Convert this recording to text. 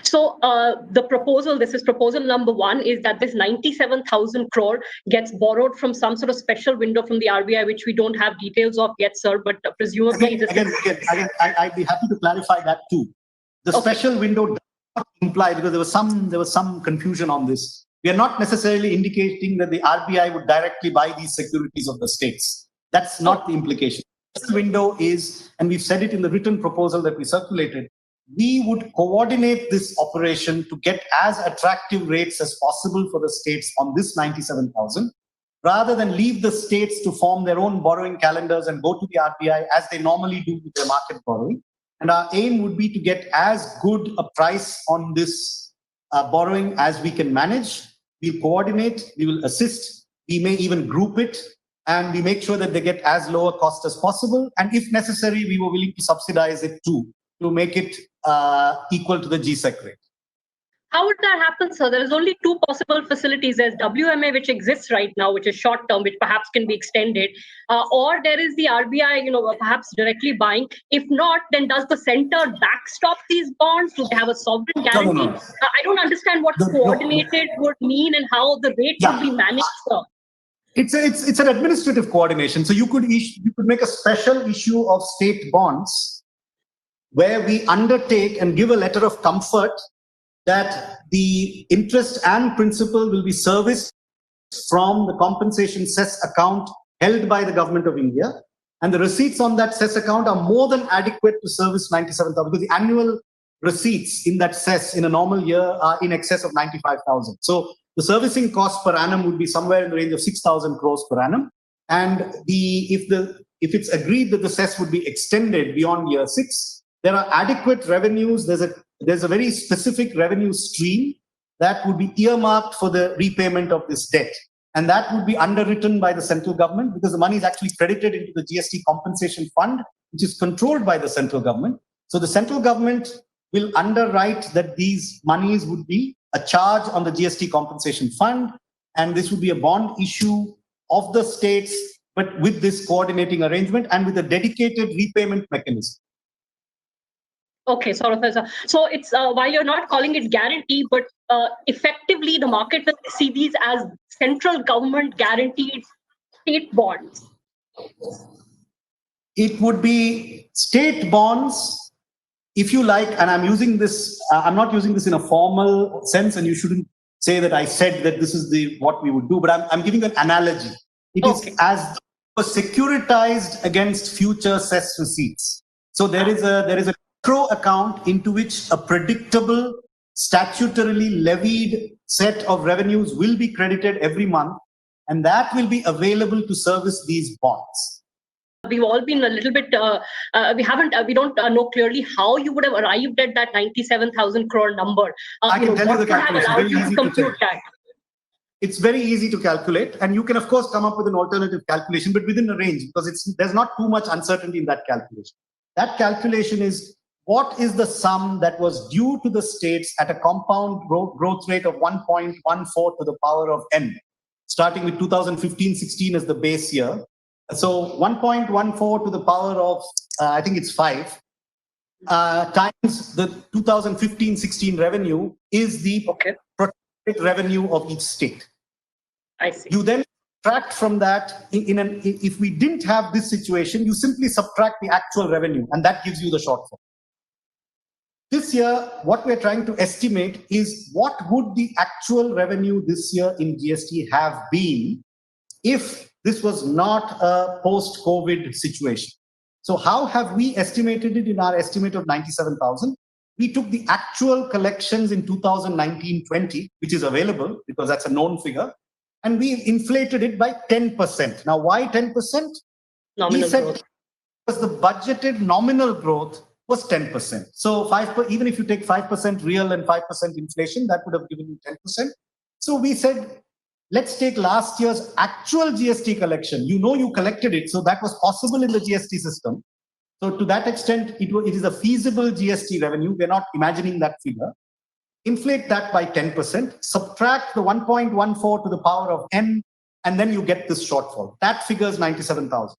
So this is proposal number one, is that this 97,000 crore gets borrowed from some sort of special window from the RBI, which we don't have details of yet, sir, but presumably again, I'd be happy to clarify that too. The special window does not imply, because there was some confusion on this. We are not necessarily indicating that the RBI would directly buy these securities of the states. That's not the implication. The window is, and we've said it in the written proposal that we circulated, we would coordinate this operation to get as attractive rates as possible for the states on this 97,000, rather than leave the states to form their own borrowing calendars and go to the RBI as they normally do with their market borrowing. And our aim would be to get as good a price on this borrowing as we can manage. We'll coordinate, we will assist, we may even group it, and we make sure that they get as low a cost as possible. And if necessary, we were willing to subsidize it too, to make it equal to the GSEC rate. How would that happen, sir? There is only two possible facilities. There's WMA, which exists right now, which is short term, which perhaps can be extended, or there is the RBI, perhaps directly buying. If not, then does the center backstop these bonds? Do they have a sovereign guarantee? No. I don't understand what coordinated would mean and how the rate should be managed, sir. It's an administrative coordination. So you could make a special issue of state bonds where we undertake and give a letter of comfort that the interest and principal will be serviced from the compensation cess account held by the government of India, and the receipts on that cess account are more than adequate to service 97,000, because the annual receipts in that cess in a normal year are in excess of 95,000. So the servicing cost per annum would be somewhere in the range of 6,000 crores per annum. And if it's agreed that the cess would be extended beyond year 6, there are adequate revenues. There's a very specific revenue stream that would be earmarked for the repayment of this debt. And that would be underwritten by the central government, because the money is actually credited into the GST compensation fund, which is controlled by the central government. So the central government will underwrite that these monies would be a charge on the GST compensation fund. And this would be a bond issue of the states, but with this coordinating arrangement and with a dedicated repayment mechanism. Okay, so it's while you're not calling it guarantee, but effectively the market will see these as central government guaranteed state bonds. It would be state bonds, if you like, and I'm using this, I'm not using this in a formal sense, and you shouldn't say that I said that this is what we would do, but I'm giving an analogy. It is as securitized against future cess receipts. So there is a crore account into which a predictable, statutorily levied set of revenues will be credited every month, and that will be available to service these bonds. We've all been a little bit, we don't know clearly how you would have arrived at that 97,000 crore number. I can tell you the calculation. Very easy to check. That. It's very easy to calculate, and you can of course come up with an alternative calculation, but within a range, because there's not too much uncertainty in that calculation. That calculation is, what is the sum that was due to the states at a compound growth rate of 1.14 to the power of n, starting with 2015-16 as the base year. So 1.14 to the power of, I think it's 5, times the 2015-16 revenue is the protected revenue of each state. I see. You then subtract from that, if we didn't have this situation, you simply subtract the actual revenue, and that gives you the shortfall. This year, what we're trying to estimate is what would the actual revenue this year in GST have been if this was not a post-COVID situation. So how have we estimated it in our estimate of 97,000? We took the actual collections in 2019-20, which is available because that's a known figure, and we inflated it by 10%. Now, why 10%? Nominal growth. Because the budgeted nominal growth was 10%. So even if you take 5% real and 5% inflation, that would have given you 10%. So we said, let's take last year's actual GST collection. You collected it, so that was possible in the GST system. So to that extent, it is a feasible GST revenue. We're not imagining that figure. Inflate that by 10%, subtract the 1.14 to the power of n, and then you get this shortfall. That figures 97,000.